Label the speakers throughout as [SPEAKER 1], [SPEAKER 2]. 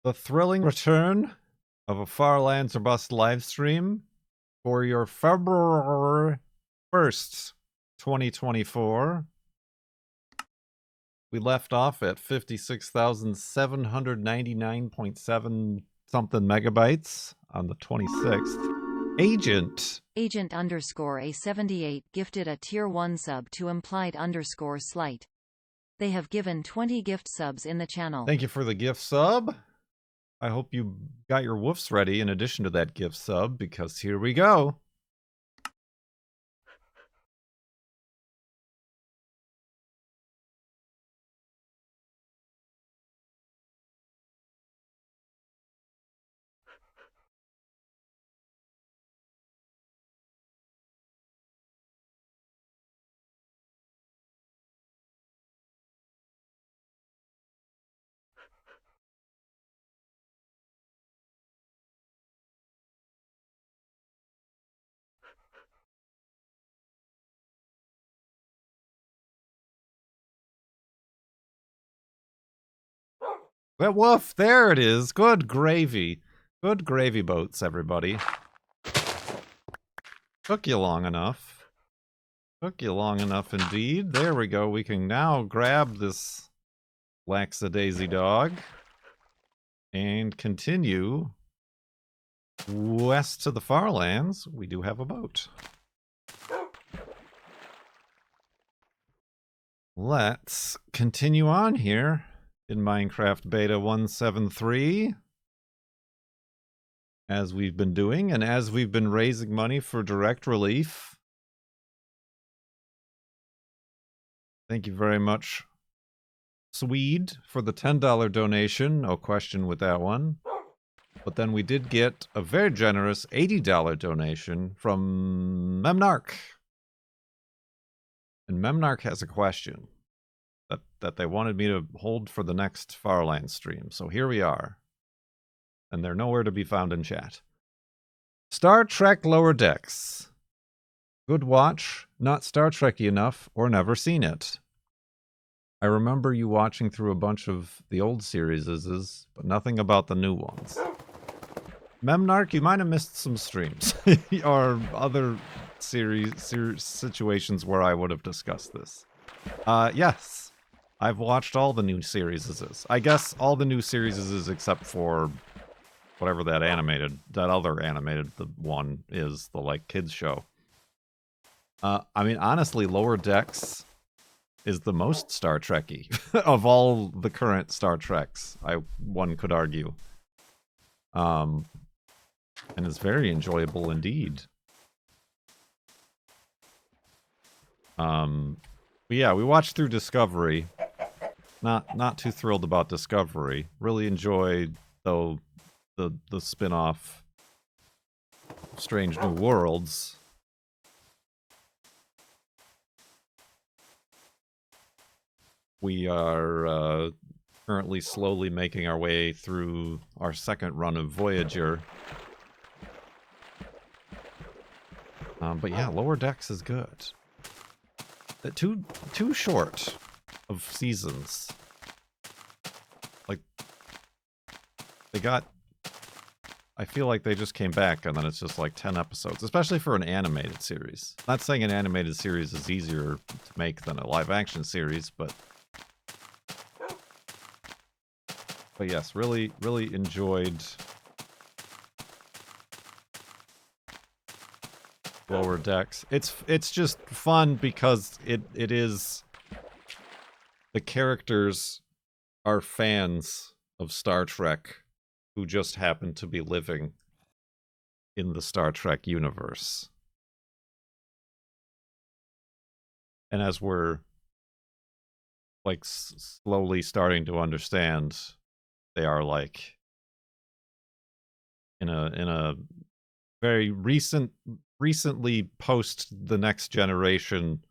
[SPEAKER 1] The thrilling return of a Far Lands or Bust live stream for your February 1st, 2024. We left off at 56,799.7 something megabytes on the 26th.
[SPEAKER 2] Agent underscore A78 gifted a tier 1 sub to implied underscore slight. They have given 20 gift subs in the channel.
[SPEAKER 1] Thank you for the gift sub. I hope you got your woofs ready in addition to that gift sub, because here we go. Well, woof, there it is. Good gravy. Good gravy boats, everybody. Took you long enough. Took you long enough indeed. There we go. We can now grab this lackadaisy dog and continue west to the Far Lands. We do have a boat. Let's continue on here in Minecraft Beta 173, as we've been doing, and as we've been raising money for direct relief. Thank you very much, Swede, for the $10 donation. No question with that one. But then we did get a very generous $80 donation from Memnarch. And Memnarch has a question that they wanted me to hold for the next Farland stream. So here we are. And they're nowhere to be found in chat. Star Trek Lower Decks. Good watch, not Star Trek-y enough, or never seen it. I remember you watching through a bunch of the old series, but nothing about the new ones. Memnarch, you might have missed some streams. Or other situations where I would have discussed this. Yes. I've watched all the new series. I guess all the new series except for whatever that other animated one is, the like kids show. I mean, honestly, Lower Decks is the most Star Trek-y of all the current Star Treks, one could argue. And it's very enjoyable indeed. But yeah, we watched through Discovery. Not too thrilled about Discovery. Really enjoyed, though, the spin-off Strange New Worlds. We are currently slowly making our way through our second run of Voyager. But yeah, Lower Decks is good. Too short of seasons. Like, I feel like they just came back and then it's just like 10 episodes, especially for an animated series. Not saying an animated series is easier to make than a live action series, but yes, really enjoyed Lower Decks. It's just fun because it is, the characters are fans of Star Trek who just happen to be living in the Star Trek universe. And as we're like slowly starting to understand, they are like in a very recently post the Next Generation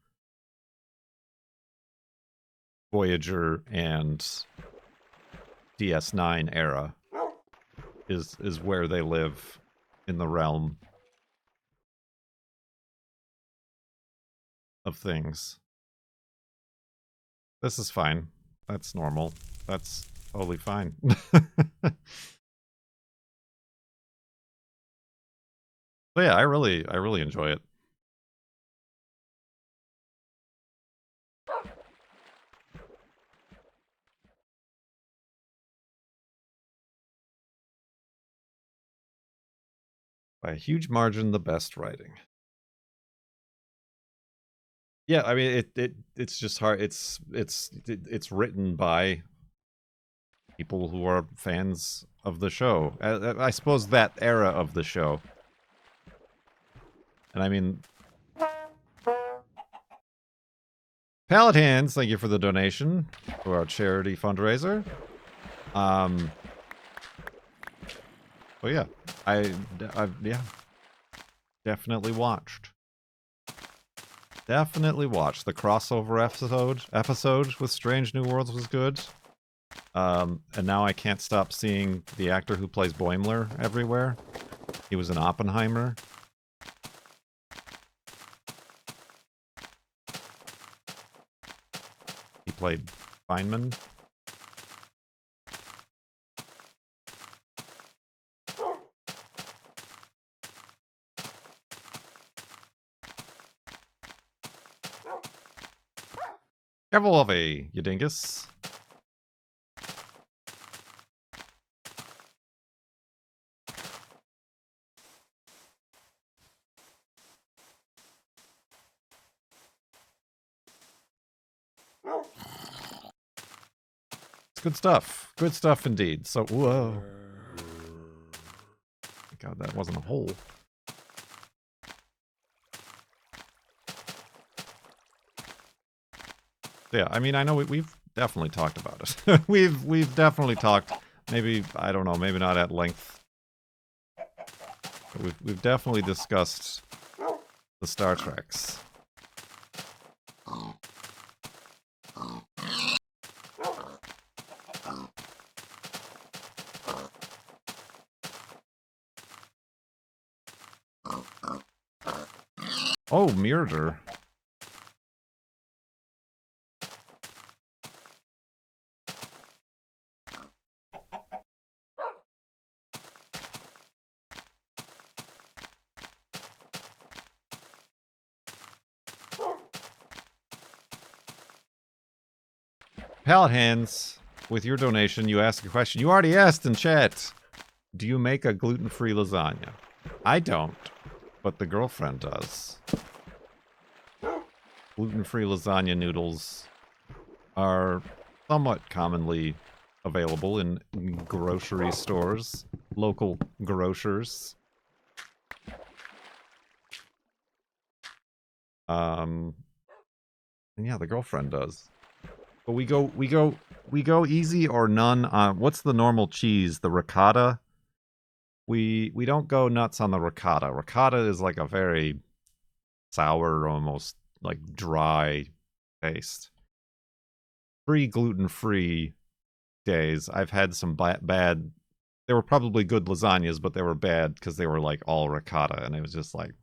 [SPEAKER 1] Voyager and DS9 era is where they live in the realm of things. This is fine. That's normal. That's Totally fine. But yeah, I really enjoy it. By a huge margin, the best writing. Yeah, I mean it's just hard. It's written by people who are fans of the show. I suppose that era of the show. And I mean, Pallet Hands, thank you for the donation to our charity fundraiser. Oh yeah, yeah, definitely watched. Definitely watched. The crossover episode with Strange New Worlds was good. And now I can't stop seeing the actor who plays Boimler everywhere. He was in Oppenheimer. He played Feynman. Careful of you dingus. It's good stuff. Good stuff indeed. So, whoa. God, that wasn't a hole. Yeah, I mean, I know we've definitely talked about it. we've definitely talked. Maybe, I don't know, maybe not at length. But we've definitely discussed the Star Treks. Oh, Murder. Pallet Hands, with your donation, you ask a question. You already asked in chat. Do you make a gluten-free lasagna? I don't, but the girlfriend does. Gluten-free lasagna noodles are somewhat commonly available in grocery stores, local grocers. And yeah, the girlfriend does. But we go easy or none on what's the normal cheese? The ricotta. We don't go nuts on the ricotta. Ricotta is like a very sour, almost like dry taste. Gluten-free days, I've had some bad. They were probably good lasagnas, but they were bad because they were like all ricotta, and it was just like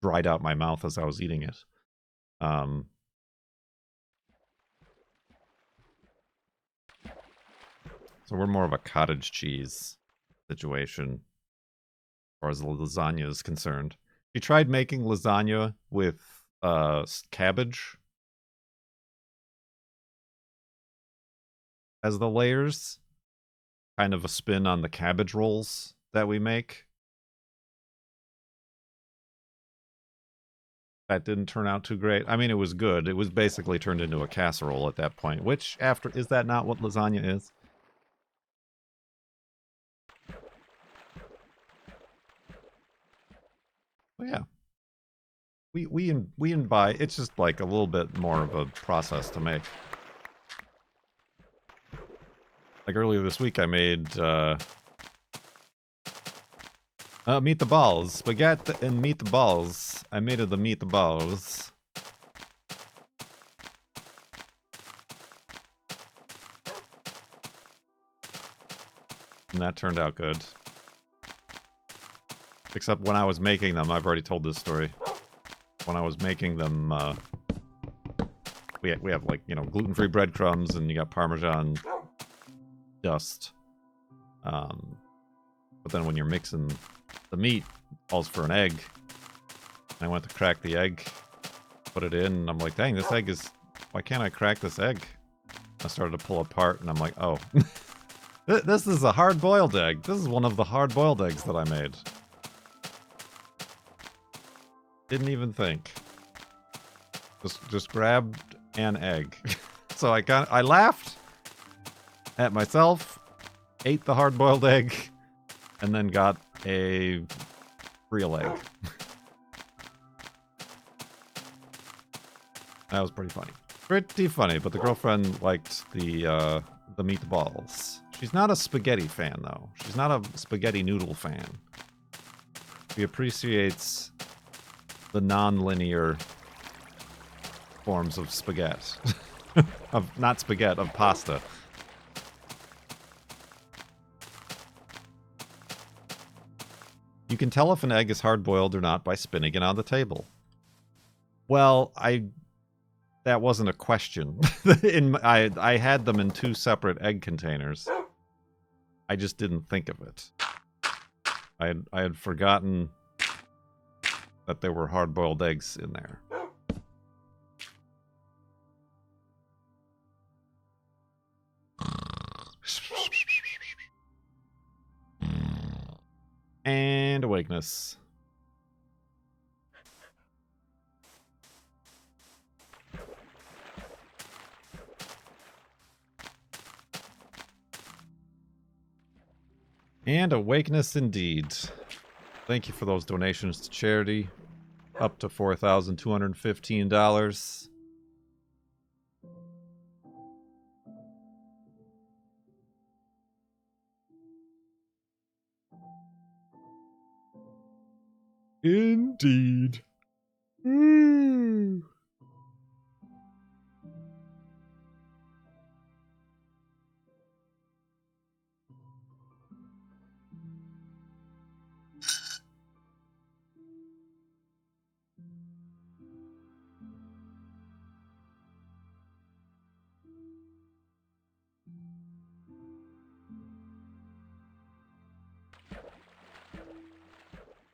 [SPEAKER 1] dried out my mouth as I was eating it. So we're more of a cottage cheese situation as far as the lasagna is concerned. You tried making lasagna with cabbage as the layers? Kind of a spin on the cabbage rolls that we make. That didn't turn out too great. I mean, it was good. It was basically turned into a casserole at that point, which is that not what lasagna is? Well, yeah. We buy, it's just like a little bit more of a process to make. Like earlier this week I made meatballs, spaghetti and meatballs. I made the meatballs. And that turned out good. Except when I was making them, I've already told this story. When I was making them, we have like, you know, gluten-free breadcrumbs, and you got Parmesan dust. But then when you're mixing the meat, it calls for an egg. And I went to crack the egg, put it in, and I'm like, dang, this egg is... Why can't I crack this egg? I started to pull apart, and I'm like, oh. This is a hard-boiled egg. This is one of the hard-boiled eggs that I made. Didn't even think. Just grabbed an egg. So I laughed at myself, ate the hard-boiled egg, and then got a real egg. That was pretty funny. Pretty funny, but the girlfriend liked the meatballs. She's not a spaghetti fan, though. She's not a spaghetti noodle fan. She appreciates the non-linear forms of spaghetti. Not spaghetti, of pasta. You can tell if an egg is hard-boiled or not by spinning it on the table. Well, that wasn't a question. I had them in 2 separate egg containers. I just didn't think of it. I had forgotten that there were hard-boiled eggs in there. And awakeness. And awakeness indeed. Thank you for those donations to charity. Up to $4,215. Indeed.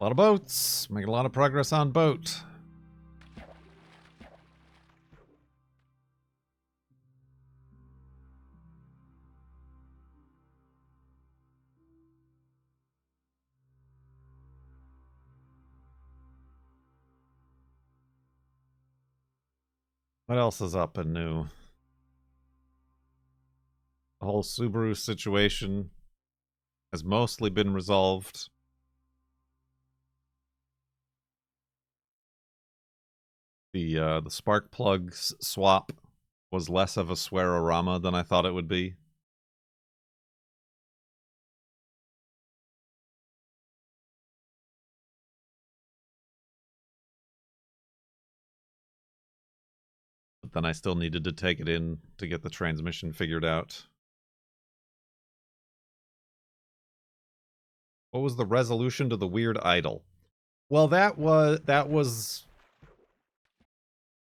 [SPEAKER 1] A lot of boats. Making a lot of progress on boat. What else is up and new? The whole Subaru situation has mostly been resolved. The spark plugs swap was less of a swearorama than I thought it would be. But then I still needed to take it in to get the transmission figured out. What was the resolution to the weird idle? Well, that was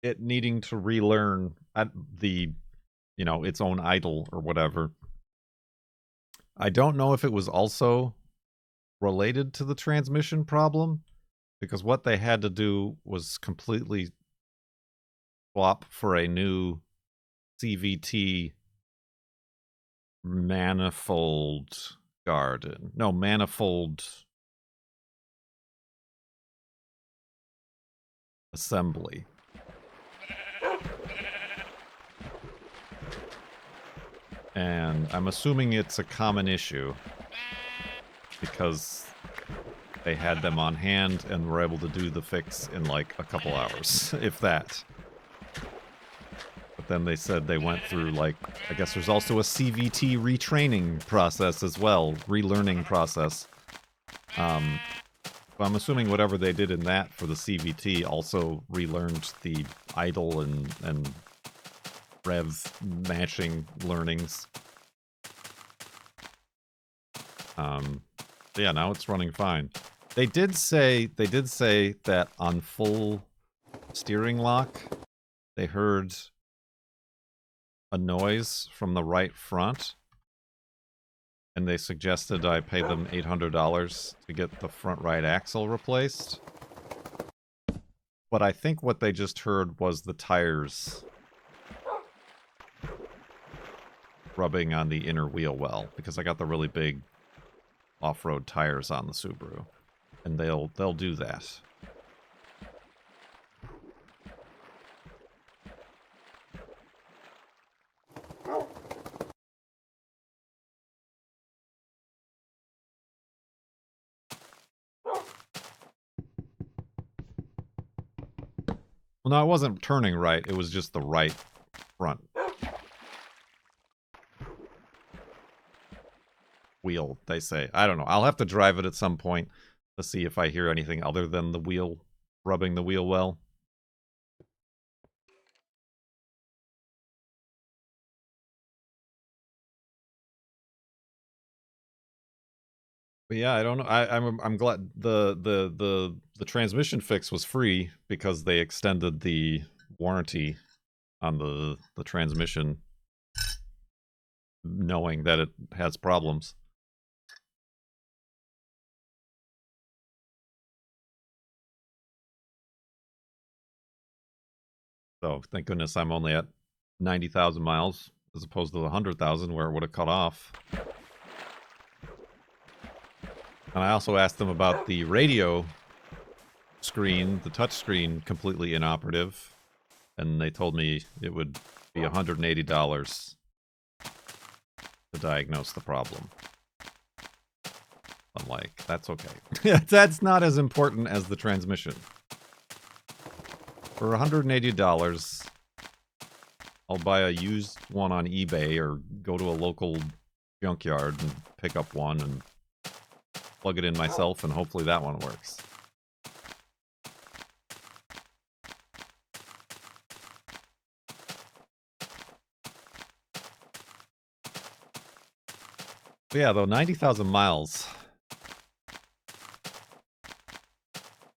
[SPEAKER 1] it needing to relearn its own idle or whatever. I don't know if it was also related to the transmission problem, because what they had to do was completely swap for a new CVT manifold assembly. And I'm assuming it's a common issue because they had them on hand and were able to do the fix in like a couple hours, if that. But then they said they went through, like, I guess there's also a CVT retraining process as well, relearning process. I'm assuming whatever they did in that for the CVT also relearned the idle and rev matching learnings. Yeah, now it's running fine. They did say that on full steering lock, they heard a noise from the right front, and they suggested I pay them $800 to get the front right axle replaced. But I think what they just heard was the tires rubbing on the inner wheel well, because I got the really big off-road tires on the Subaru, and they'll do that. Well, no, it wasn't turning right. It was just the right front wheel, they say. I don't know. I'll have to drive it at some point to see if I hear anything other than the wheel rubbing the wheel well. But yeah, I don't know. I'm glad the transmission fix was free because they extended the warranty on the transmission, knowing that it has problems. So thank goodness I'm only at 90,000 miles as opposed to the 100,000 where it would have cut off. And I also asked them about the radio screen, the touch screen, completely inoperative, and they told me it would be $180 to diagnose the problem. I'm like, that's okay. That's not as important as the transmission. For $180, I'll buy a used one on eBay or go to a local junkyard and pick up one and plug it in myself, and hopefully that one works. But yeah, though, 90,000 miles.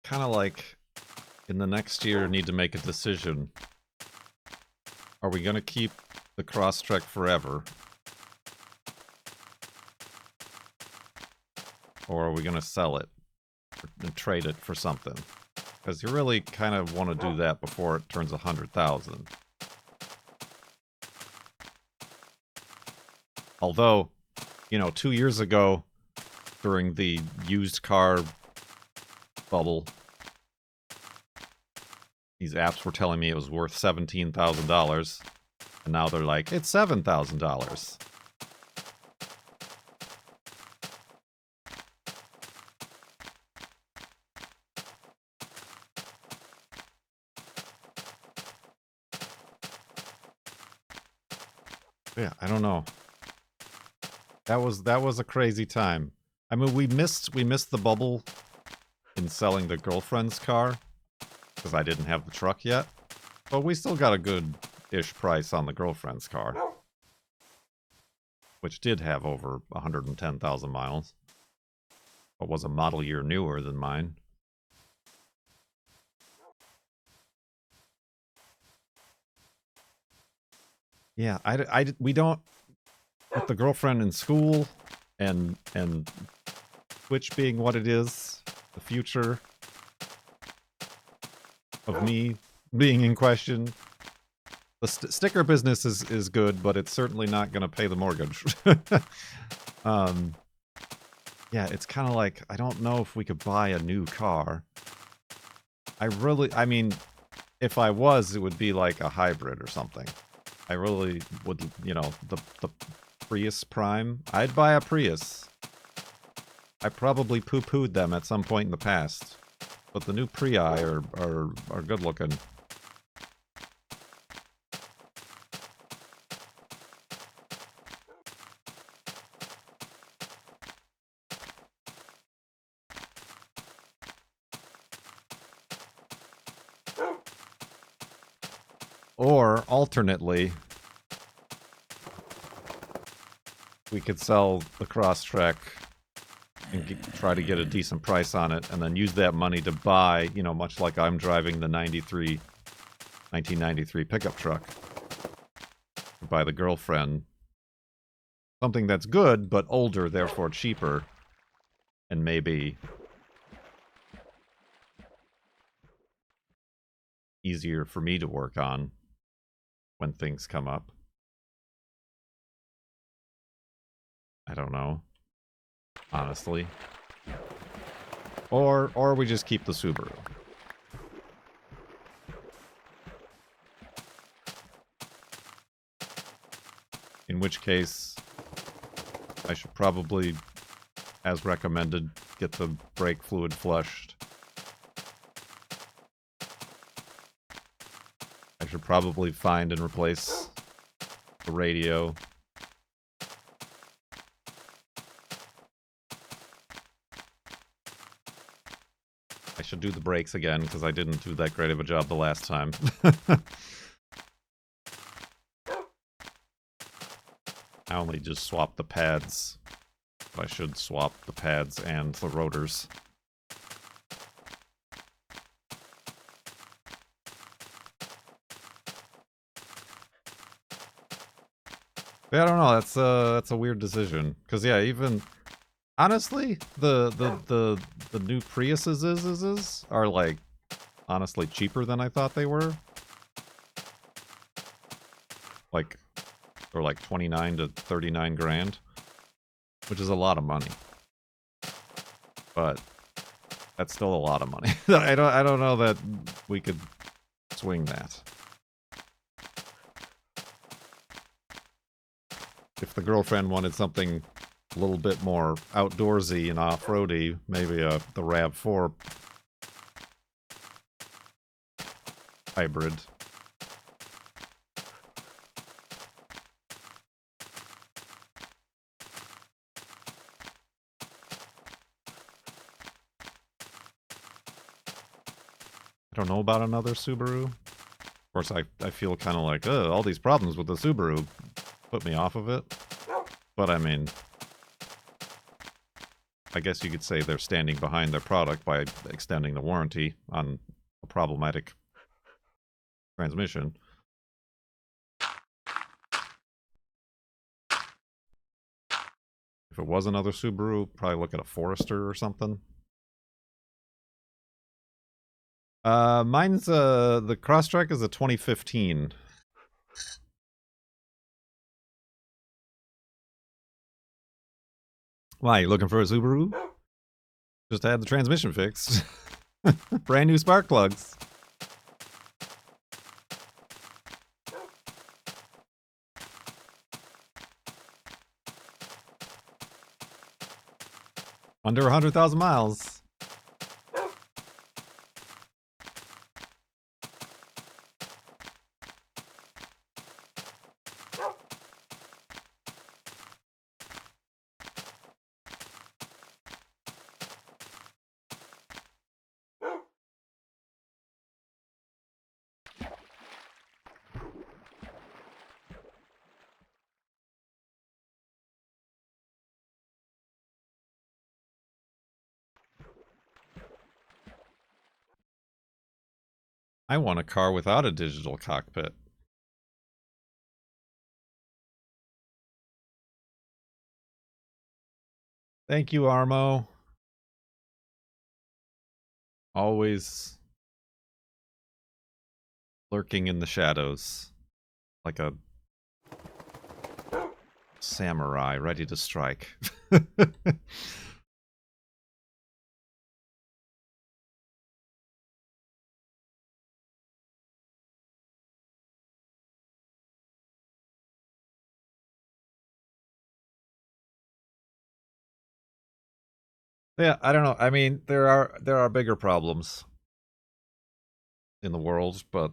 [SPEAKER 1] Kind of like, in the next year, need to make a decision. Are we going to keep the Crosstrek forever? Or are we going to sell it and trade it for something? Because you really kind of want to do that before it turns 100,000. Although, you know, 2 years ago, during the used car bubble, these apps were telling me it was worth $17,000, and now they're like, it's $7,000. Yeah, I don't know. That was a crazy time. I mean, we missed the bubble in selling the girlfriend's car because I didn't have the truck yet, but we still got a good-ish price on the girlfriend's car, which did have over 110,000 miles, but was a model year newer than mine. Yeah, we don't, with the girlfriend in school and Twitch being what it is, the future of me being in question. The sticker business is good, but it's certainly not going to pay the mortgage. Yeah, it's kind of like, I don't know if we could buy a new car. I mean, if I was, it would be like a hybrid or something. I really would, you know, the Prius Prime. I'd buy a Prius. I probably poo-pooed them at some point in the past. But the new Prii are good looking. Or, alternately, we could sell the Crosstrek and try to get a decent price on it, and then use that money to buy, you know, much like I'm driving the 1993 pickup truck. Buy the girlfriend something that's good, but older, therefore cheaper, and maybe easier for me to work on when things come up. I don't know, honestly. Or we just keep the Subaru. In which case, I should probably, as recommended, get the brake fluid flushed. I should probably find and replace the radio. I should do the brakes again, because I didn't do that great of a job the last time. I only just swapped the pads. But I should swap the pads and the rotors. Yeah, I don't know. That's a weird decision. Cause yeah, even honestly, the new Priuses are like honestly cheaper than I thought they were. Like they're like 29 to 39 grand, which is a lot of money. But that's still a lot of money. I don't know that we could swing that. If the girlfriend wanted something a little bit more outdoorsy and off-roady, maybe the RAV4 hybrid. I don't know about another Subaru. Of course, I feel kind of like, all these problems with the Subaru put me off of it. But I mean, I guess you could say they're standing behind their product by extending the warranty on a problematic transmission. If it was another Subaru, probably look at a Forester or something. Mine's the Crosstrek is a 2015. Why, you looking for a Subaru? Just had the transmission fixed. Brand new spark plugs. Under 100,000 miles. I want a car without a digital cockpit. Thank you, Armo. Always lurking in the shadows. Like a samurai ready to strike. Yeah, I don't know. I mean, there are bigger problems in the world, but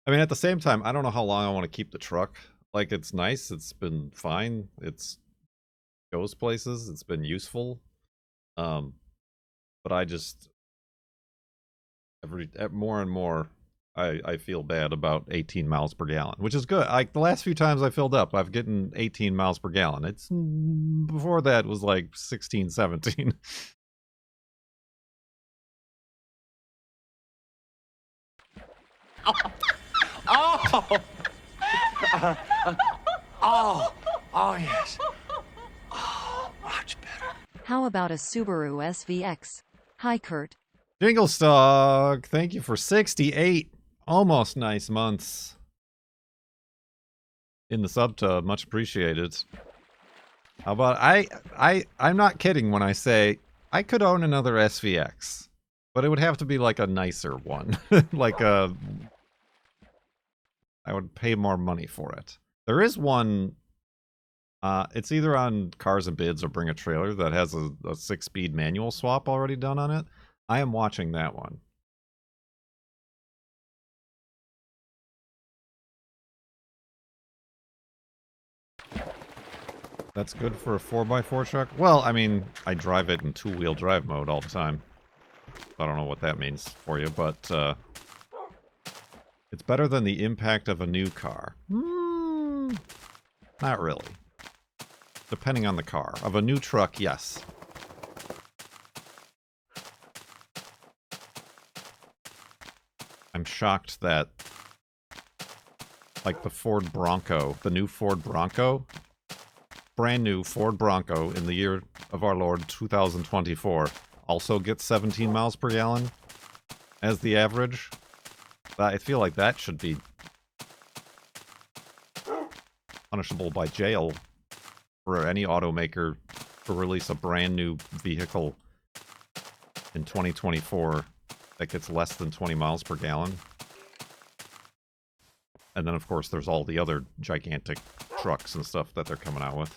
[SPEAKER 1] I mean, at the same time, I don't know how long I want to keep the truck. Like, it's nice. It's been fine. It's goes places. It's been useful. But I just more and more, I feel bad about 18 miles per gallon, which is good. Like the last few times I filled up, I've gotten 18 miles per gallon. It's before that was like 16, 17.
[SPEAKER 3] Oh! Oh! Oh, yes.
[SPEAKER 2] How about a Subaru SVX? Hi, Kurt.
[SPEAKER 1] Jinglestog, thank you for 68 almost nice months in the subtub. Much appreciated. How about I'm not kidding when I say I could own another SVX, but it would have to be like a nicer one. Like a I would pay more money for it. There is one it's either on Cars and Bids or Bring a Trailer that has a 6-speed manual swap already done on it. I am watching that one. That's good for a 4x4 truck? Well, I mean, I drive it in 2-wheel drive mode all the time. I don't know what that means for you, but it's better than the impact of a new car. Not really. Depending on the car. Of a new truck, yes. I'm shocked that, like, the Ford Bronco, the new Ford Bronco, brand new Ford Bronco in the year of our Lord 2024, also gets 17 miles per gallon as the average. I feel like that should be punishable by jail for any automaker to release a brand new vehicle in 2024 that gets less than 20 miles per gallon. And then, of course, there's all the other gigantic trucks and stuff that they're coming out with.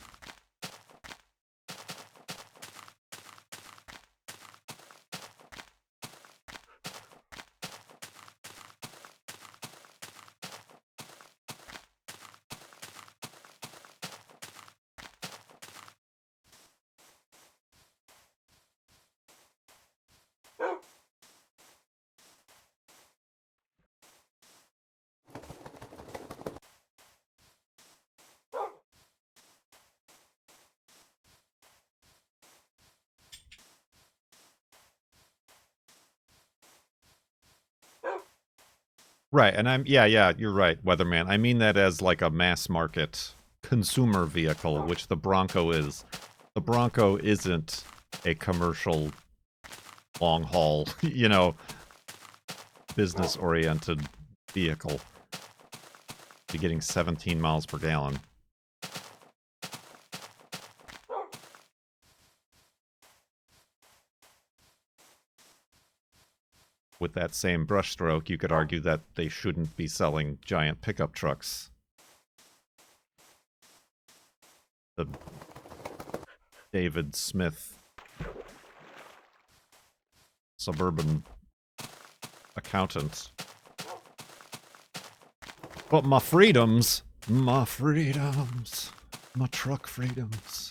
[SPEAKER 1] Right, and yeah, you're right, Weatherman. I mean that as like a mass market consumer vehicle, which the Bronco is. The Bronco isn't a commercial, long haul, you know, business oriented vehicle. Be getting 17 miles per gallon. With that same brushstroke, you could argue that they shouldn't be selling giant pickup trucks. The David Smith suburban accountant. But my freedoms, my truck freedoms.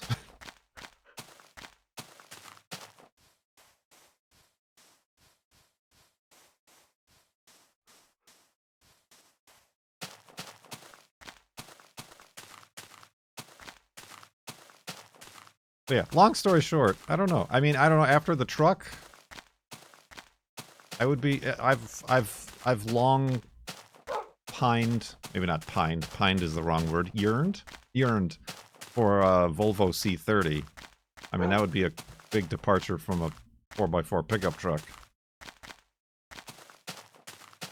[SPEAKER 1] But yeah, long story short, I don't know. I mean, I don't know. After the truck, I would be. I've long pined. Maybe not pined. Pined is the wrong word. Yearned for a Volvo C30. I mean, that would be a big departure from a 4x4 pickup truck.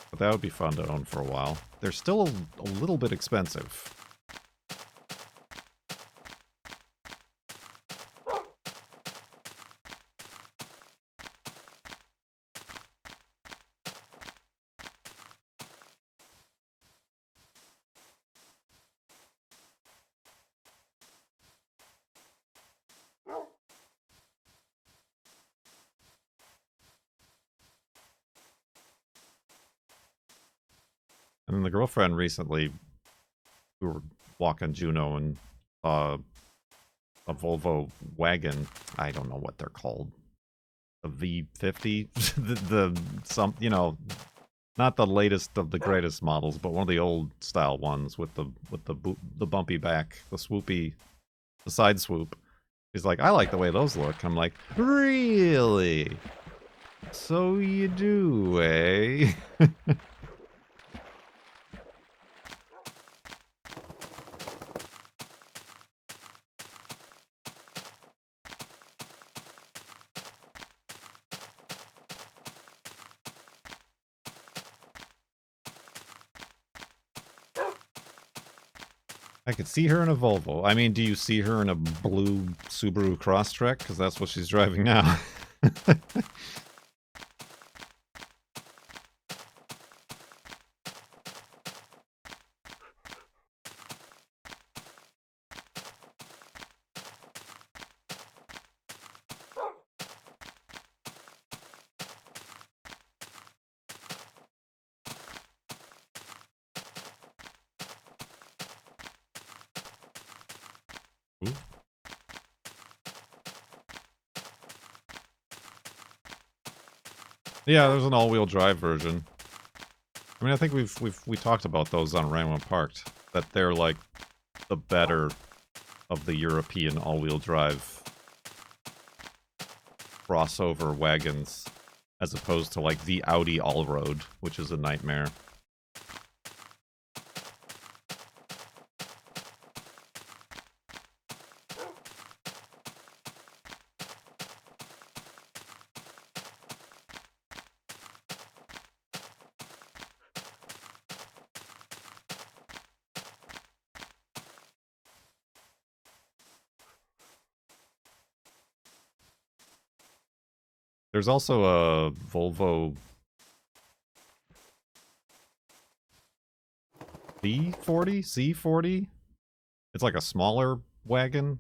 [SPEAKER 1] But that would be fun to own for a while. They're still a little bit expensive. And then the girlfriend recently, we were walking Juneau and saw a Volvo wagon. I don't know what they're called. The V50, some, you know, not the latest of the greatest models, but one of the old style ones with the bumpy back, the side swoop. He's like, I like the way those look. I'm like, really? So you do, eh? I could see her in a Volvo. I mean, do you see her in a blue Subaru Crosstrek? Because that's what she's driving now. Ooh. Yeah, there's an all-wheel drive version. I mean, I think we talked about those on Random Parked, that they're like the better of the European all-wheel drive crossover wagons, as opposed to like the Audi Allroad, which is a nightmare. There's also a Volvo V40, C40. It's like a smaller wagon.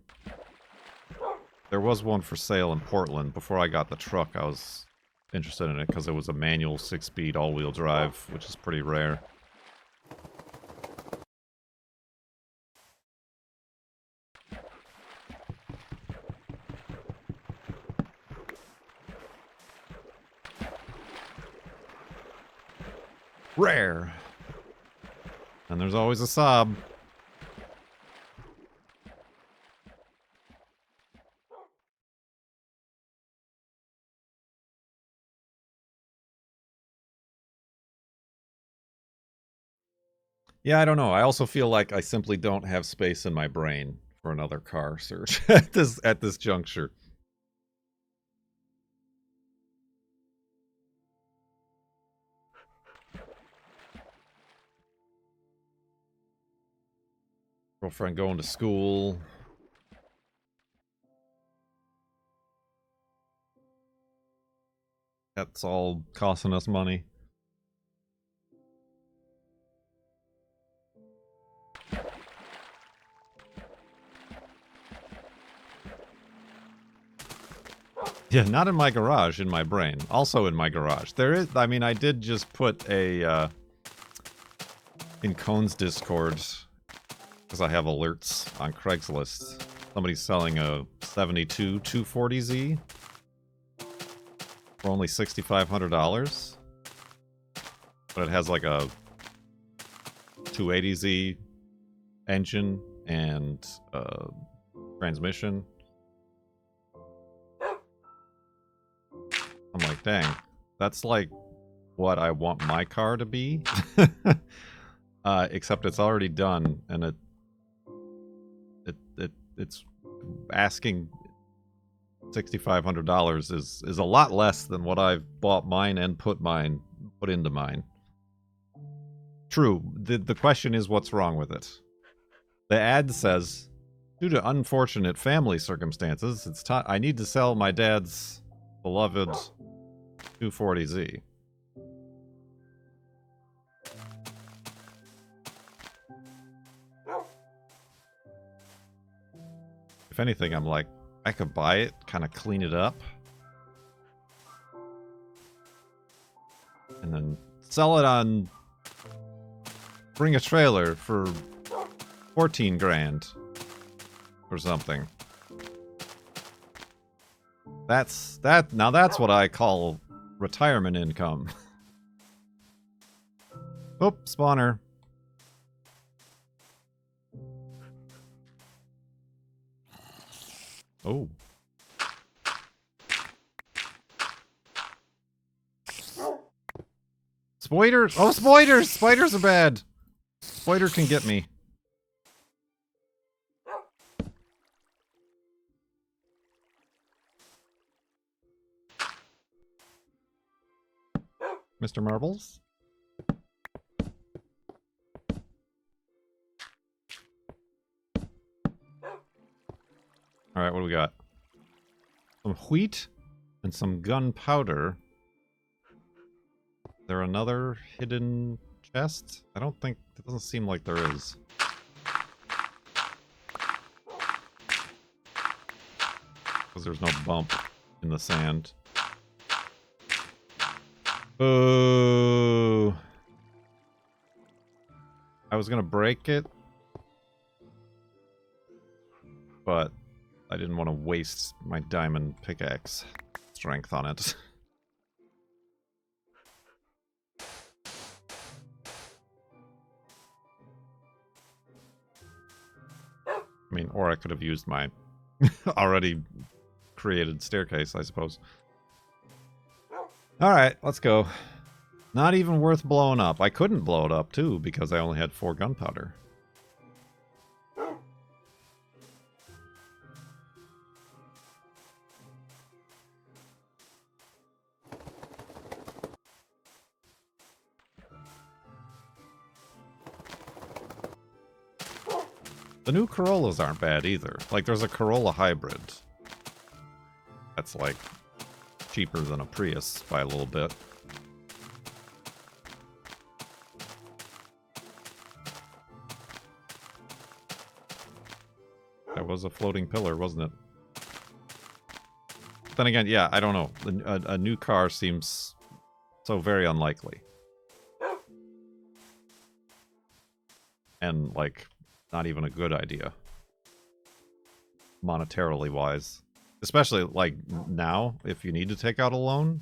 [SPEAKER 1] There was one for sale in Portland. Before I got the truck, I was interested in it because it was a manual 6-speed all-wheel drive, which is pretty rare. Rare. And there's always a Saab. Yeah, I don't know. I also feel like I simply don't have space in my brain for another car search at this juncture. Girlfriend going to school. That's all costing us money. Yeah, not in my garage, in my brain. Also in my garage. There is, I mean, I did just put a, in Cone's Discord, because I have alerts on Craigslist. Somebody's selling a 72 240Z for only $6,500. But it has like a 280Z engine and transmission. I'm like, dang, that's like what I want my car to be. Except it's already done, and it's asking $6,500 is a lot less than what I've bought mine and put into mine. True. The question is, what's wrong with it? The ad says, due to unfortunate family circumstances, it's time I need to sell my dad's beloved 240Z. If anything, I'm like, I could buy it, kind of clean it up, and then sell it on Bring a Trailer for 14 grand or something. Now that's what I call retirement income. Oh, spawner. Oh. Spoiders! Oh, spiders! Spiders are bad! Spider can get me. Mr. Marbles? Alright, what do we got? Some wheat and some gunpowder. Is there another hidden chest? I don't think... It doesn't seem like there is. Because there's no bump in the sand. Boo! I was gonna break it, but I didn't want to waste my diamond pickaxe strength on it. I mean, or I could have used my already created staircase, I suppose. Alright, let's go. Not even worth blowing up. I couldn't blow it up, too, because I only had 4 gunpowder. The new Corollas aren't bad either. Like, there's a Corolla hybrid. That's, like, cheaper than a Prius by a little bit. That was a floating pillar, wasn't it? Then again, yeah, I don't know. A new car seems so very unlikely. And, like, not even a good idea. Monetarily wise. Especially, like, now, if you need to take out a loan,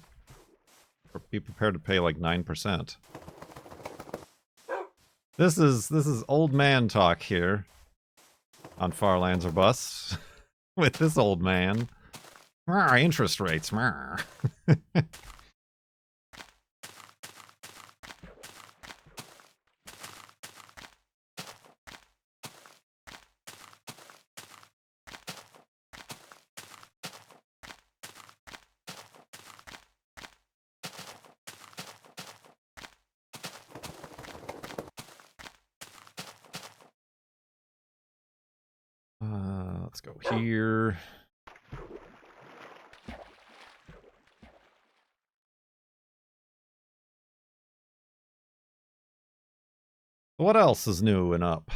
[SPEAKER 1] be prepared to pay, like, 9%. This is old man talk here on Farlands or Bust with this old man. Interest rates. Let's go here. What else is new and up?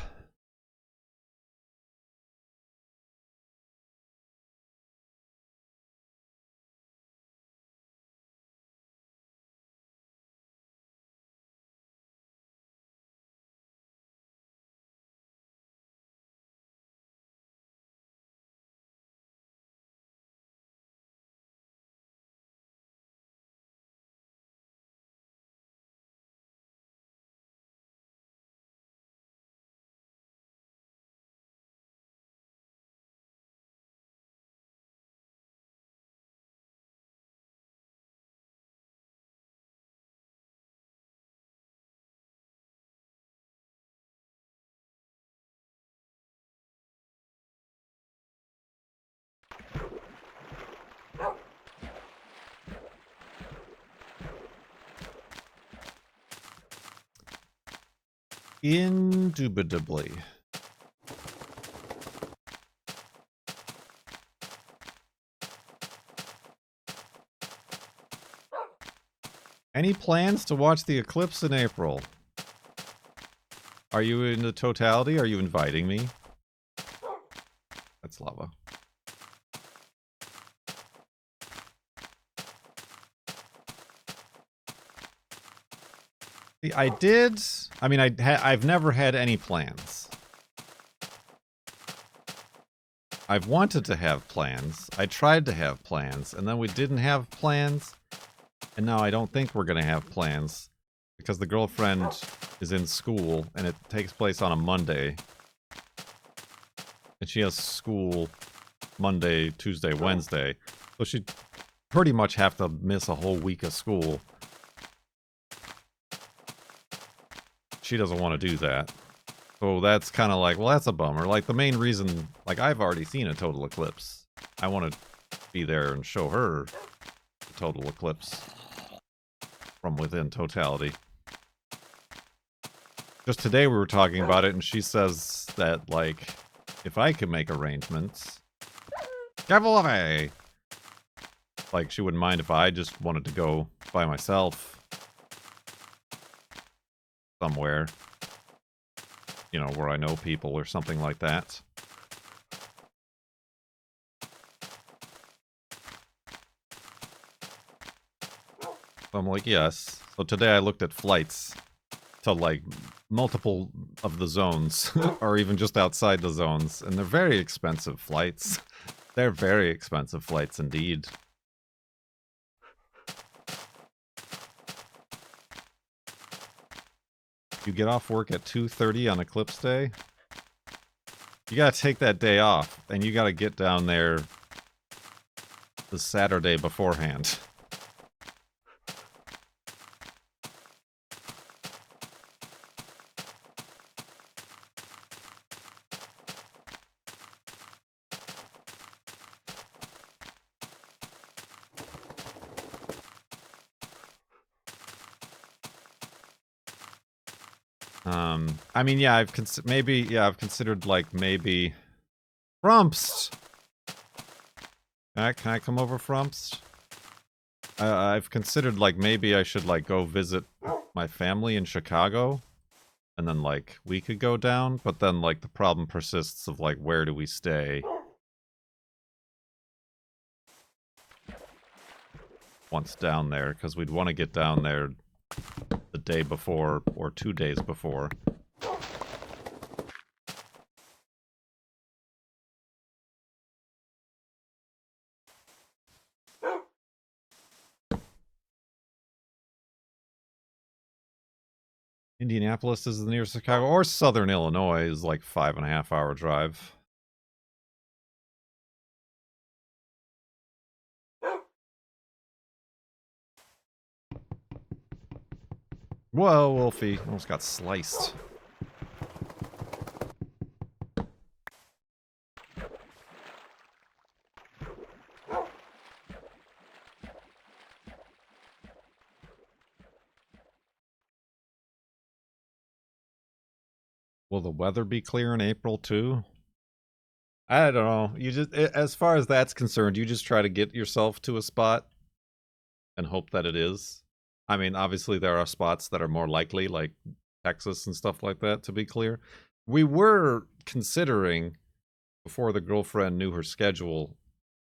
[SPEAKER 1] Indubitably. Any plans to watch the eclipse in April? Are you in the totality? Are you inviting me? That's lava. See, I did. I mean, I've never had any plans. I've wanted to have plans. I tried to have plans, and then we didn't have plans. And now I don't think we're going to have plans because the girlfriend is in school, and it takes place on a Monday. And she has school Monday, Tuesday, Wednesday. So she'd pretty much have to miss a whole week of school. She doesn't want to do that. So that's kind of like, well, that's a bummer. Like, the main reason, like, I've already seen a total eclipse. I want to be there and show her the total eclipse from within totality. Just today we were talking about it, and she says that, like, if I could make arrangements, Careful of me! Like, she wouldn't mind if I just wanted to go by myself somewhere. You know, where I know people or something like that. So I'm like, yes. So today I looked at flights to, like, multiple of the zones, or even just outside the zones, and they're very expensive flights. They're very expensive flights indeed. You get off work at 2:30 on Eclipse Day? You gotta take that day off, and you gotta get down there the Saturday beforehand. I mean, yeah, I've considered, like, maybe... Frumps! Can I come over, Frumps? I've considered, like, maybe I should, like, go visit my family in Chicago, and then, like, we could go down, but then, like, the problem persists of, like, where do we stay once down there, because we'd want to get down there the day before, or 2 days before. Indianapolis is the nearest Chicago, or Southern Illinois is like 5.5-hour drive. Whoa, Wolfie. Almost got sliced. Will the weather be clear in April too? I don't know. You just, as far as that's concerned, you just try to get yourself to a spot and hope that it is. I mean, obviously there are spots that are more likely, like Texas and stuff like that, to be clear. We were considering, before the girlfriend knew her schedule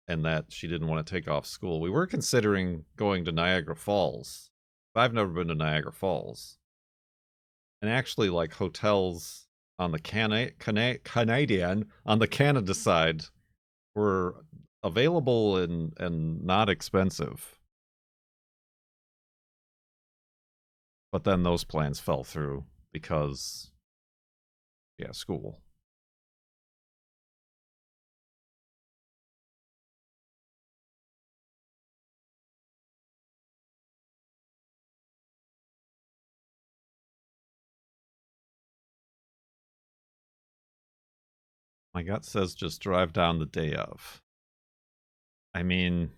[SPEAKER 1] and that she didn't want to take off school, we were considering going to Niagara Falls. I've never been to Niagara Falls. And actually, like, hotels on the Canadian, on the Canada side, were available and not expensive. But then those plans fell through because, yeah, school. My gut says just drive down the day of. I mean,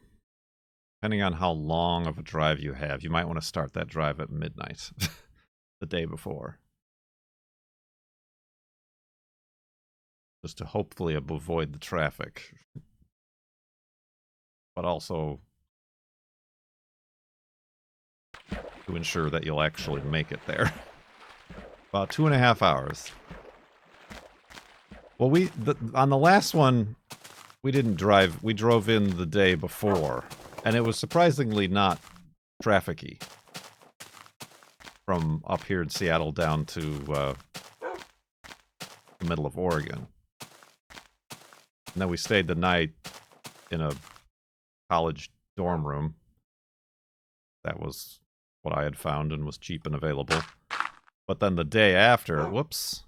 [SPEAKER 1] depending on how long of a drive you have, you might want to start that drive at midnight the day before. Just to hopefully avoid the traffic. But also to ensure that you'll actually make it there. About 2.5 hours. Well, on the last one, we didn't drive. We drove in the day before, and it was surprisingly not trafficy. From up here in Seattle down to the middle of Oregon. And then we stayed the night in a college dorm room. That was what I had found and was cheap and available. But then the day after, whoops,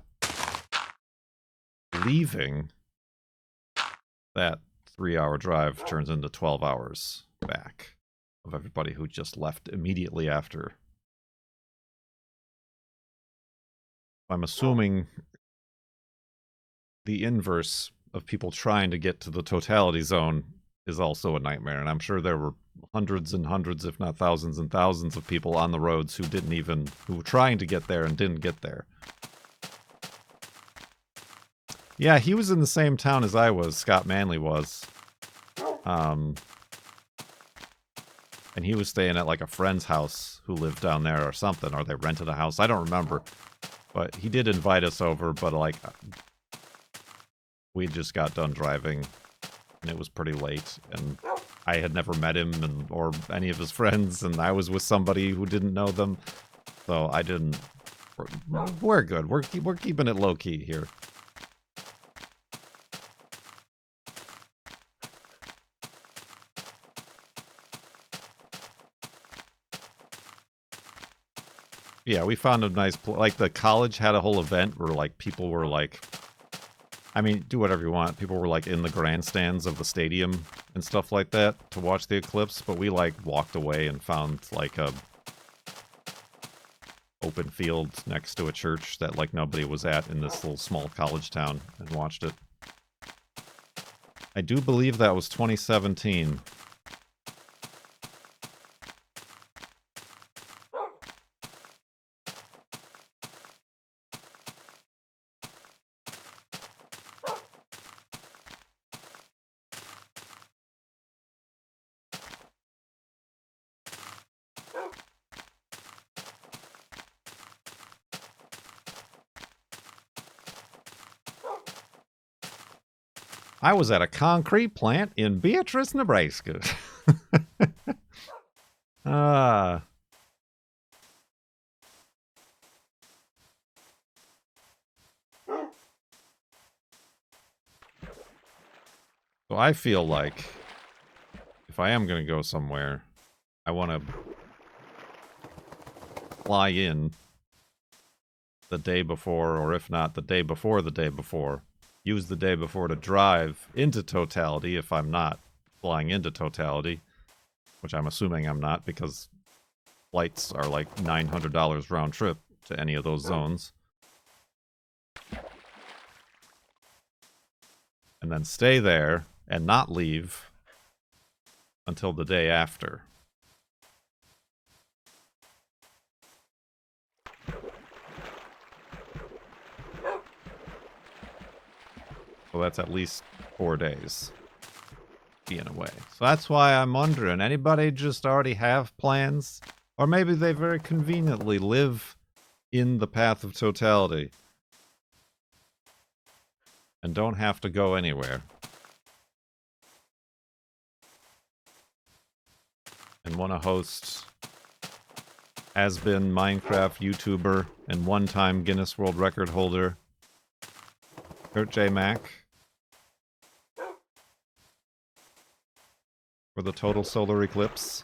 [SPEAKER 1] leaving, that 3-hour drive turns into 12 hours back of everybody who just left immediately after. I'm assuming the inverse of people trying to get to the totality zone is also a nightmare, and I'm sure there were hundreds and hundreds, if not thousands and thousands of people on the roads who were trying to get there and didn't get there. Yeah, he was in the same town as I was, Scott Manley was. And he was staying at like a friend's house who lived down there or something, or they rented a house. I don't remember. But he did invite us over, but like we just got done driving and it was pretty late, and I had never met him or any of his friends, and I was with somebody who didn't know them. So I didn't. We're good. We're keeping it low key here. Yeah, we found a nice like the college had a whole event where like people were like, I mean, do whatever you want. People were like in the grandstands of the stadium and stuff like that to watch the eclipse, but we like walked away and found like a open field next to a church that like nobody was at in this little small college town and watched it. I do believe that was 2017. I was at a concrete plant in Beatrice, Nebraska. Ah. So I feel like if I am going to go somewhere, I want to fly in the day before, or if not, the day before the day before. Use the day before to drive into totality if I'm not flying into totality, which I'm assuming I'm not because flights are like $900 round trip to any of those zones. And then stay there and not leave until the day after. So that's at least 4 days being away. So that's why I'm wondering, anybody just already have plans? Or maybe they very conveniently live in the path of totality and don't have to go anywhere. And want to host has-been Minecraft YouTuber and one-time Guinness World Record holder Kurt J. Mack for the total solar eclipse.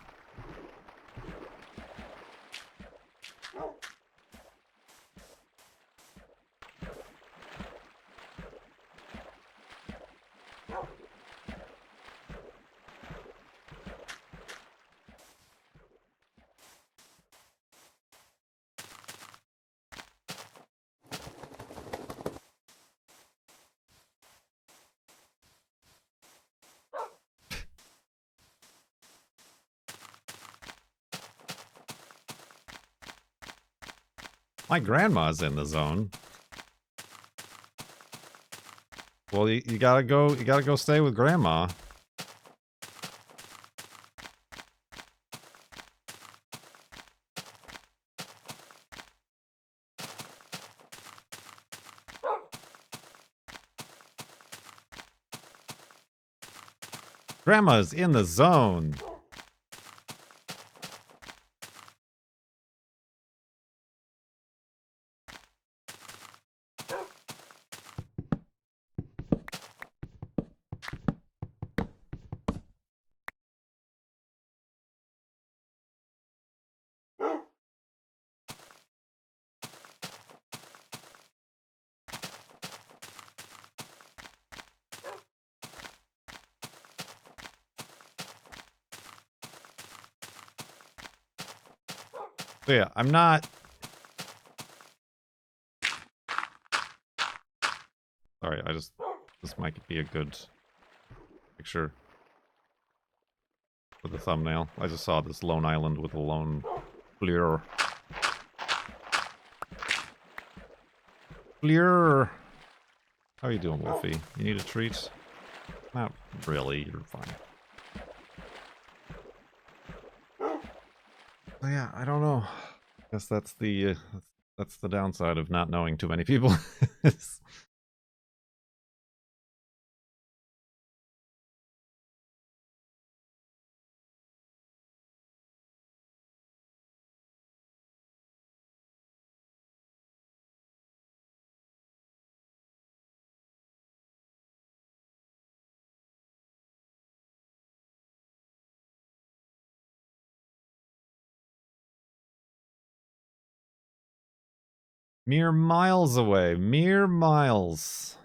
[SPEAKER 1] My grandma's in the zone. Well, you gotta go stay with grandma. Grandma's in the zone. So yeah, I'm not... Sorry, this might be a good picture for the thumbnail. I just saw this lone island with a lone blur. Blur! How are you doing, Wolfie? You need a treat? Not really, you're fine. Yeah, I don't know. Guess that's the downside of not knowing too many people. Mere miles away. Mere miles.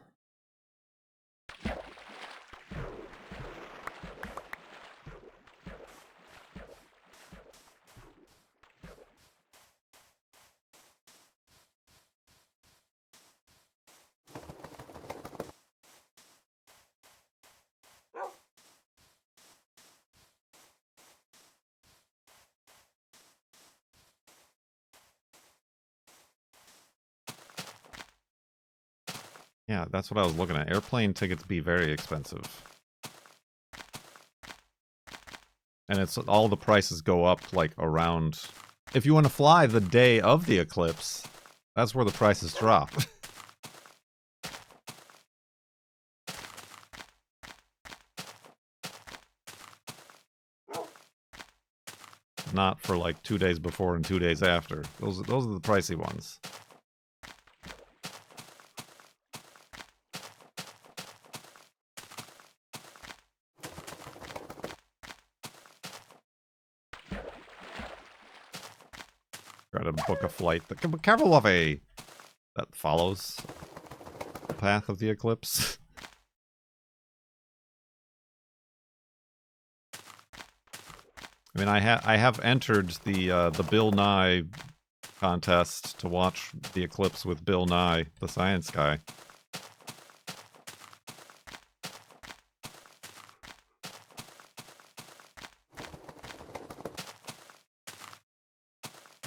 [SPEAKER 1] Yeah, that's what I was looking at. Airplane tickets be very expensive. And it's all the prices go up like around... If you want to fly the day of the eclipse, that's where the prices drop. Not for like 2 days before and 2 days after. Those are the pricey ones. Try to book a flight. Be careful of a... that follows the path of the eclipse. I mean, I have entered the Bill Nye contest to watch the eclipse with Bill Nye, the science guy.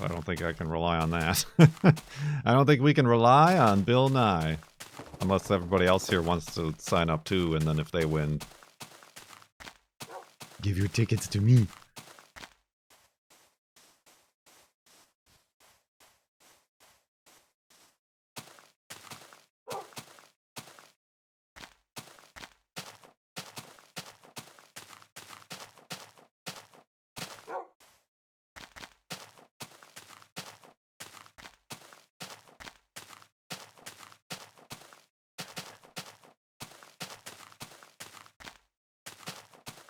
[SPEAKER 1] I don't think I can rely on that. I don't think we can rely on Bill Nye. Unless everybody else here wants to sign up too, and then if they win... Give your tickets to me.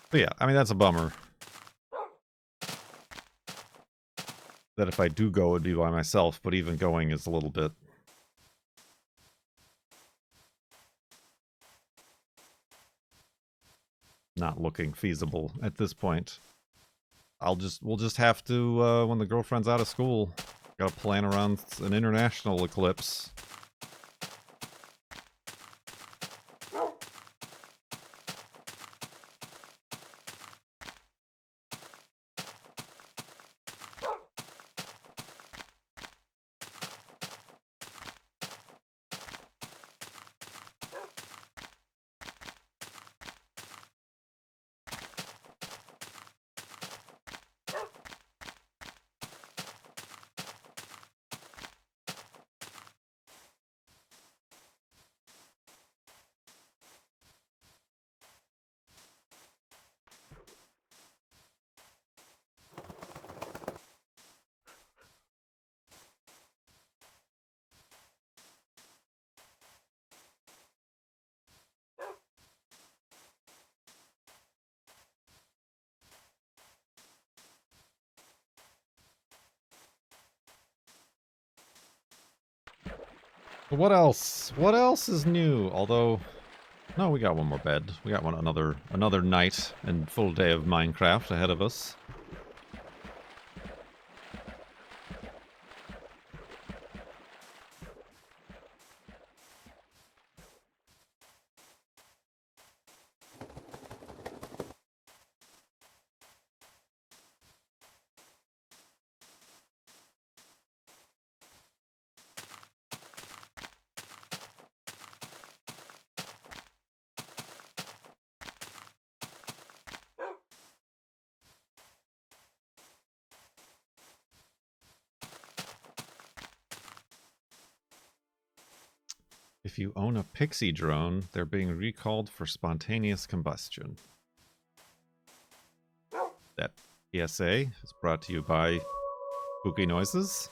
[SPEAKER 1] But yeah, I mean, that's a bummer. That if I do go, it would be by myself, but even going is a little bit... not looking feasible at this point. We'll just have to, when the girlfriend's out of school, gotta plan around an international eclipse. But what else? What else is new? Although, no, we got one more bed. We got another night and full day of Minecraft ahead of us. If you own a pixie drone, they're being recalled for spontaneous combustion. That PSA is brought to you by Spooky Noises.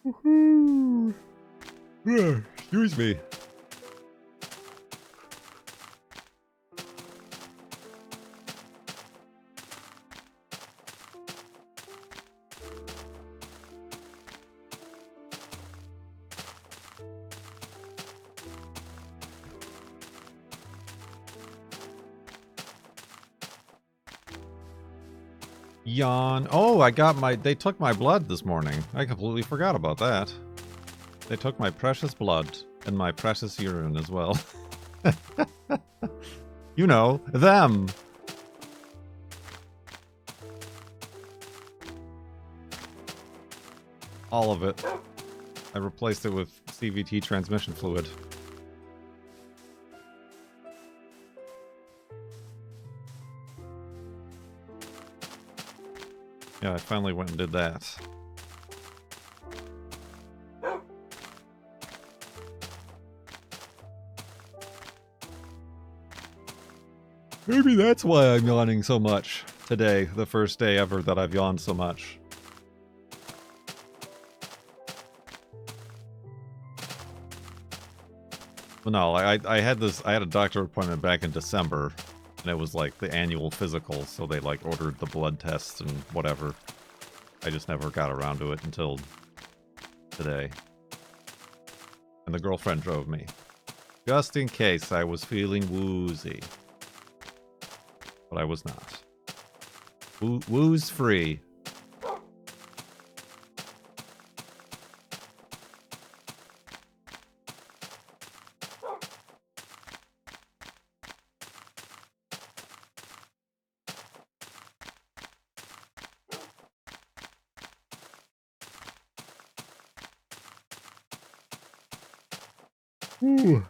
[SPEAKER 1] Woohoo! Excuse me. Yawn. Oh, I got my... They took my blood this morning. I completely forgot about that. They took my precious blood and my precious urine as well. You know, them. All of it. I replaced it with CVT transmission fluid. Yeah, I finally went and did that. Maybe that's why I'm yawning so much today, the first day ever that I've yawned so much. Well, no, I had a doctor appointment back in December, and it was like the annual physical, so they like ordered the blood tests and whatever. I just never got around to it until today. And the girlfriend drove me. Just in case I was feeling woozy. But I was not. Wooze free. Ooh.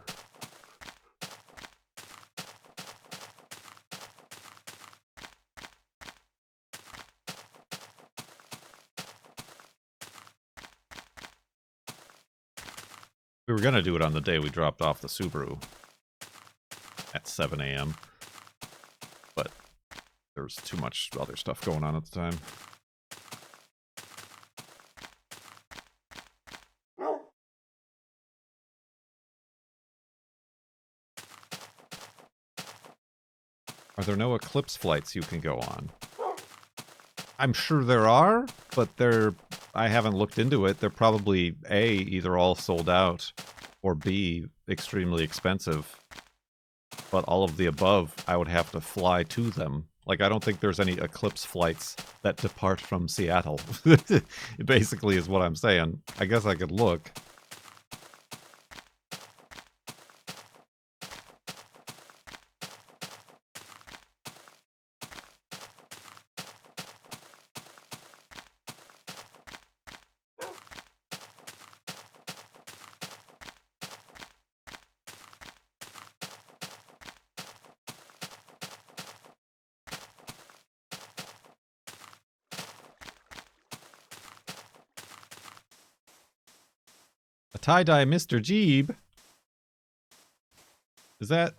[SPEAKER 1] We were gonna do it on the day we dropped off the Subaru at 7 a.m. But there was too much other stuff going on at the time. Are there no Eclipse flights you can go on? I'm sure there are, but I haven't looked into it. They're probably A, either all sold out, or B, extremely expensive. But all of the above, I would have to fly to them. Like, I don't think there's any Eclipse flights that depart from Seattle. It basically is what I'm saying. I guess I could look. A tie-dye Mr. Jeeb? Is that...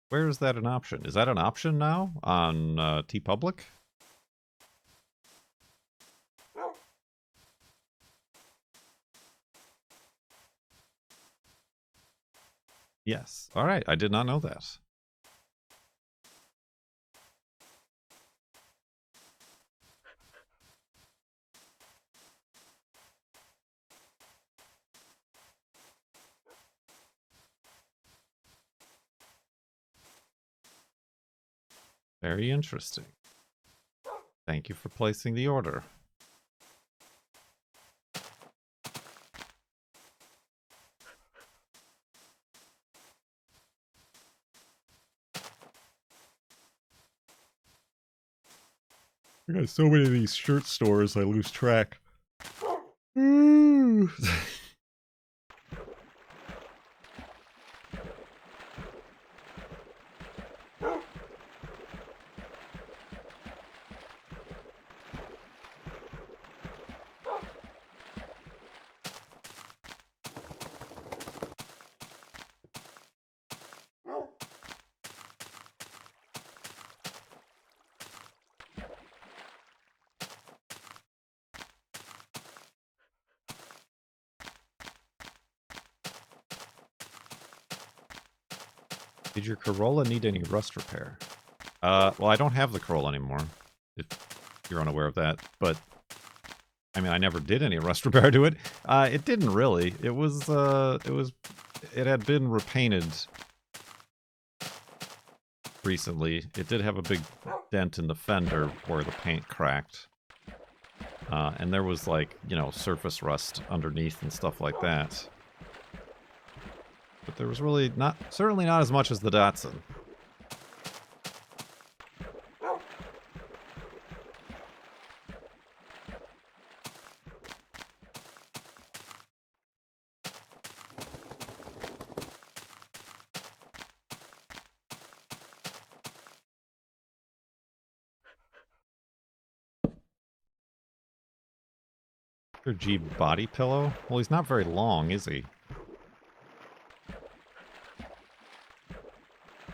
[SPEAKER 1] Where is that an option? Is that an option now on TeePublic? Yes. All right. I did not know that. Very interesting. Thank you for placing the order. I got so many of these shirt stores, I lose track. Did your Corolla need any rust repair? Well, I don't have the Corolla anymore, if you're unaware of that. But, I mean, I never did any rust repair to it. It didn't really. It had been repainted recently. It did have a big dent in the fender where the paint cracked. And there was, like, you know, surface rust underneath and stuff like that. But there was really certainly not as much as the Datsun. Mr. Jeep body pillow? Well, he's not very long, is he?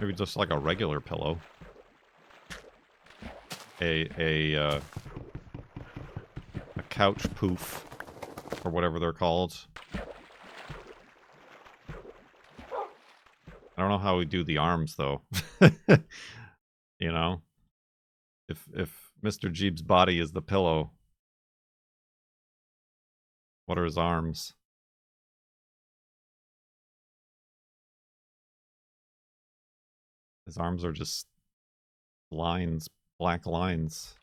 [SPEAKER 1] Maybe just like a regular pillow. A couch poof, or whatever they're called. I don't know how we do the arms, though. You know? If Mr. Jeeb's body is the pillow, what are his arms? His arms are just lines, black lines.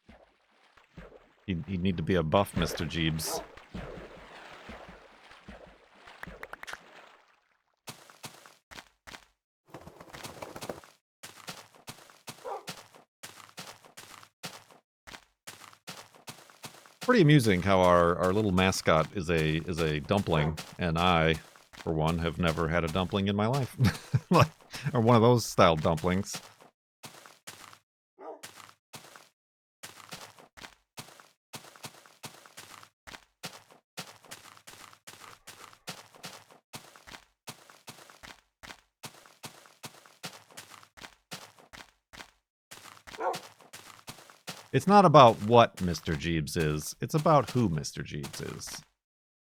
[SPEAKER 1] He'd need to be a buff Mr. Jeebs. Pretty amusing how our little mascot is a dumpling, and I, for one, have never had a dumpling in my life. Or one of those style dumplings. It's not about what Mr. Jeebs is, it's about who Mr. Jeebs is.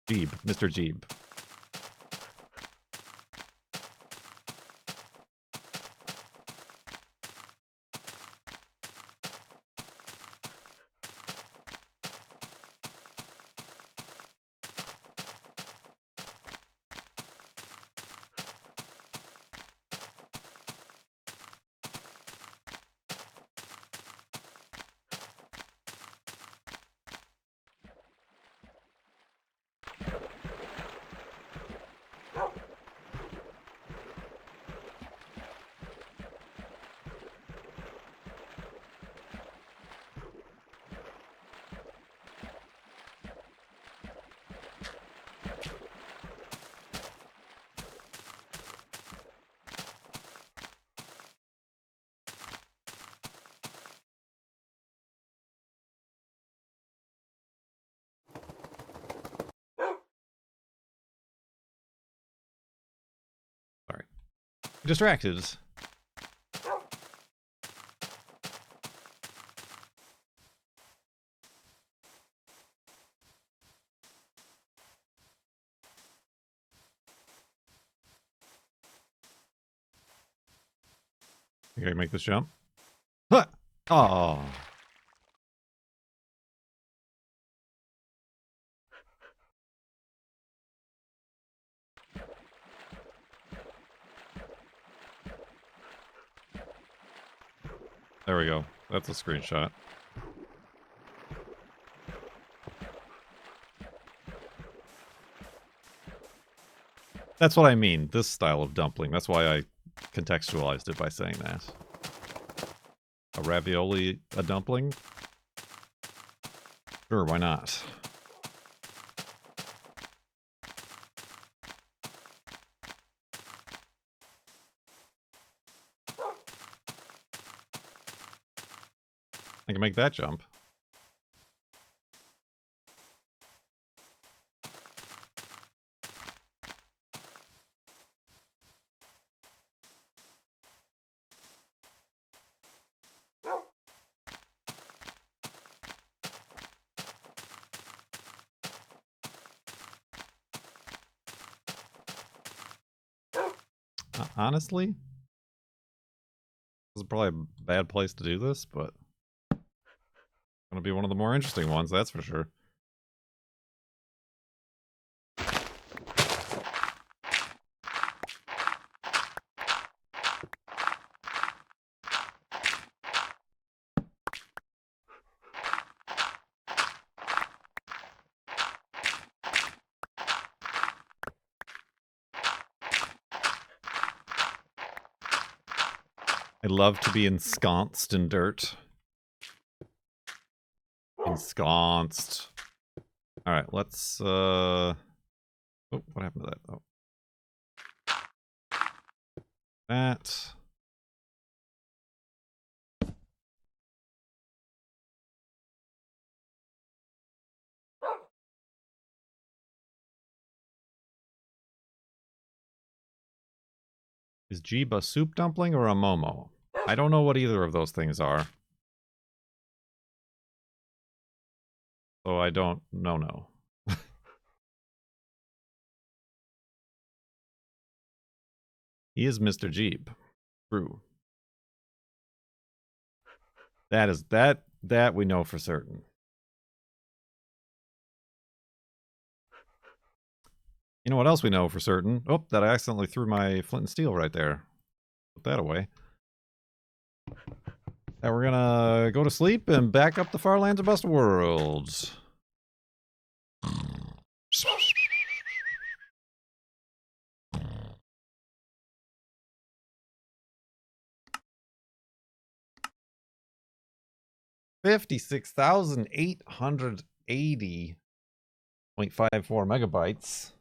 [SPEAKER 1] Jeeb, Mr. Jeeb. Sorry. Distracted. You gotta make this jump. Huh! Oh. There we go. That's a screenshot. That's what I mean, this style of dumpling. That's why I contextualized it by saying that. A ravioli, a dumpling? Sure, why not? I can make that jump. Honestly, this is probably a bad place to do this, but it's gonna be one of the more interesting ones, that's for sure. I love to be ensconced in dirt. Ensconced. Alright, let's, oh, what happened to that? Oh. That. Is Jeeb a soup dumpling or a momo? I don't know what either of those things are. So I don't know. He is Mr. Jeeb. True. That we know for certain. You know what else we know for certain? Oh, that I accidentally threw my flint and steel right there. Put that away. Now we're gonna go to sleep and back up the far lands of Best of Worlds. $56,880.54 megabytes.